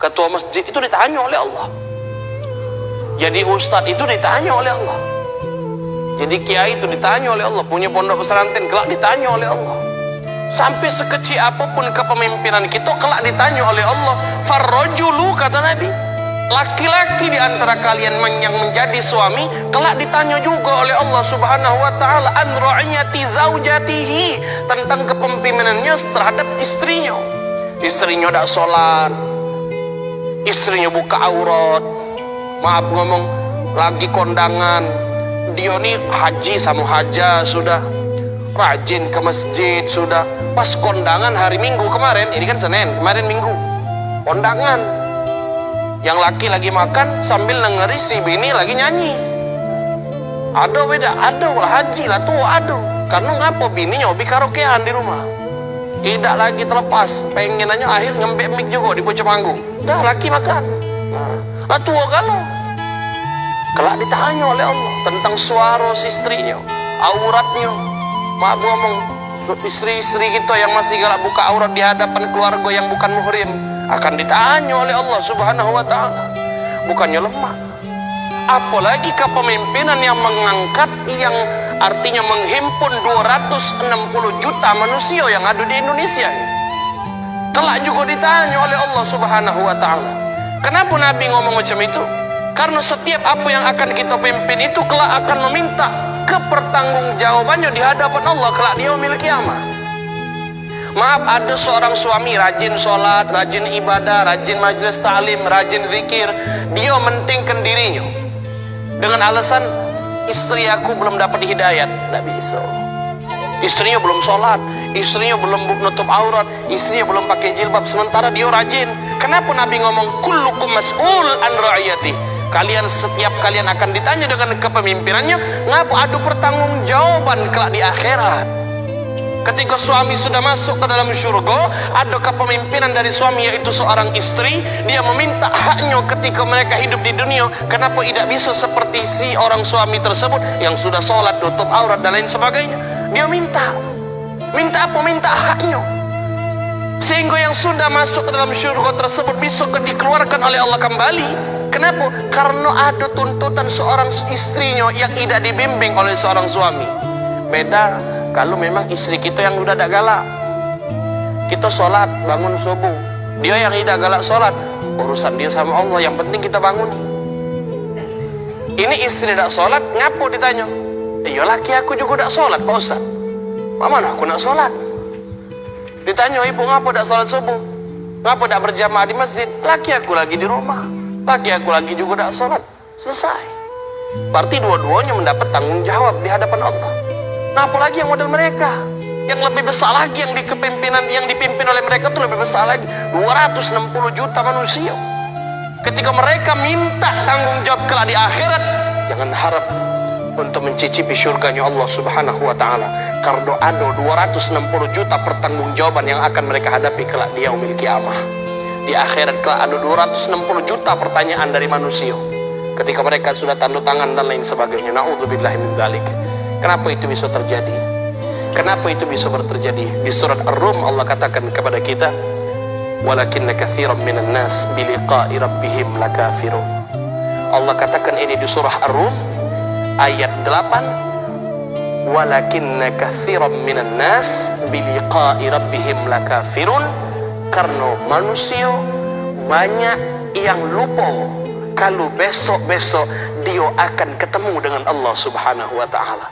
Ketua masjid itu ditanya oleh Allah. Jadi ustadz itu ditanya oleh Allah. Jadi kiai itu ditanya oleh Allah. Punya pondok pesantren kelak ditanya oleh Allah. Sampai sekecil apapun kepemimpinan kita kelak ditanya oleh Allah. Farrajulu, kata Nabi, laki-laki di antara kalian yang menjadi suami kelak ditanya juga oleh Allah Subhanahu wa taala an ra'iyati zaujatihi, tentang kepemimpinannya terhadap istrinya. Istrinya tidak sholat, istrinya buka aurat, maaf ngomong lagi kondangan, dia nih haji sama haja sudah, rajin ke masjid sudah, pas kondangan hari Minggu kemarin, ini kan Senin, kemarin Minggu kondangan, yang laki lagi makan sambil dengeri si bini lagi nyanyi. Ada beda, ada haji lah tuh, ada. Karena ngapa bininya hobi karaokean di rumah, tidak lagi terlepas, pengen aja akhir ngembek mic juga di bocah panggung. Dah laki makan, lah tua galau. Kelak ditanya oleh Allah tentang suara istrinya, auratnya. Maaf ngomong, istri-istri kita yang masih galak buka aurat di hadapan keluarga yang bukan muhrim akan ditanya oleh Allah Subhanahu wa taala. Bukannya lemah, apalagi kepemimpinan yang mengangkat, yang artinya menghimpun 260 juta manusia yang ada di Indonesia ini. Kelak juga ditanya oleh Allah Subhanahu wa taala. Kenapa Nabi ngomong macam itu? Karena setiap apa yang akan kita pimpin itu kelak akan meminta kepertanggungjawabannya di hadapan Allah kelak di yaumil qiyamah. Maaf, ada seorang suami rajin sholat, rajin ibadah, rajin majelis ta'lim, rajin zikir, dia mentingkan dirinya dengan alasan istri aku belum dapat hidayat. Tidak bisa. Istrinya belum sholat, istrinya belum nutup aurat, istrinya belum pakai jilbab, sementara dia rajin. Kenapa Nabi ngomong kullukum mas'ul an ra'iyati? Kalian, setiap kalian akan ditanya dengan kepemimpinannya. Ngapa adu pertanggungjawaban kelak di akhirat? Ketika suami sudah masuk ke dalam syurga, ada kepemimpinan dari suami yaitu seorang istri, dia meminta haknya ketika mereka hidup di dunia. Kenapa tidak bisa seperti si orang suami tersebut yang sudah sholat, tutup aurat dan lain sebagainya? Dia minta apa? Minta haknya, sehingga yang sudah masuk ke dalam syurga tersebut bisa dikeluarkan oleh Allah kembali. Kenapa? Karena ada tuntutan seorang istrinya yang tidak dibimbing oleh seorang suami. Beda kalau memang istri kita yang udah tidak galak. Kita sholat, bangun subuh, dia yang tidak galak sholat, urusan dia sama Allah, yang penting kita bangun. Ini istri tidak sholat, ngapu ditanya? Iya, laki aku juga tidak sholat Pak Ustaz. Mana aku nak sholat? Ditanya, ibu ngapa tidak sholat subuh? Ngapa tidak berjamaah di masjid? Laki aku lagi di rumah, laki aku lagi juga tidak sholat. Selesai. Berarti dua-duanya mendapat tanggung jawab di hadapan Allah. Nah, apalagi yang model mereka, yang lebih besar lagi, yang dipimpin oleh mereka itu lebih besar lagi, 260 juta manusia. Ketika mereka minta tanggung jawab kelak di akhirat, jangan harap untuk mencicipi syurganya Allah Subhanahu wa taala, karena ada 260 juta pertanggungjawaban yang akan mereka hadapi kelak di yaumil qiyamah. Di akhirat kelak ada 260 juta pertanyaan dari manusia ketika mereka sudah tanda tangan dan lain sebagainya. Na'udzubillahi min dzalik. Kenapa itu bisa terjadi? Kenapa itu bisa terjadi? Di surat Ar-Rum Allah katakan kepada kita, walakinna katsiran minan nas biliqa'i rabbihim lakafirun. Allah katakan ini di surah Ar-Rum ayat 8, walakinna katsiran minan nas biliqa'i rabbihim lakafirun, karena manusia banyak yang lupa kalau besok-besok dia akan ketemu dengan Allah Subhanahu wa taala.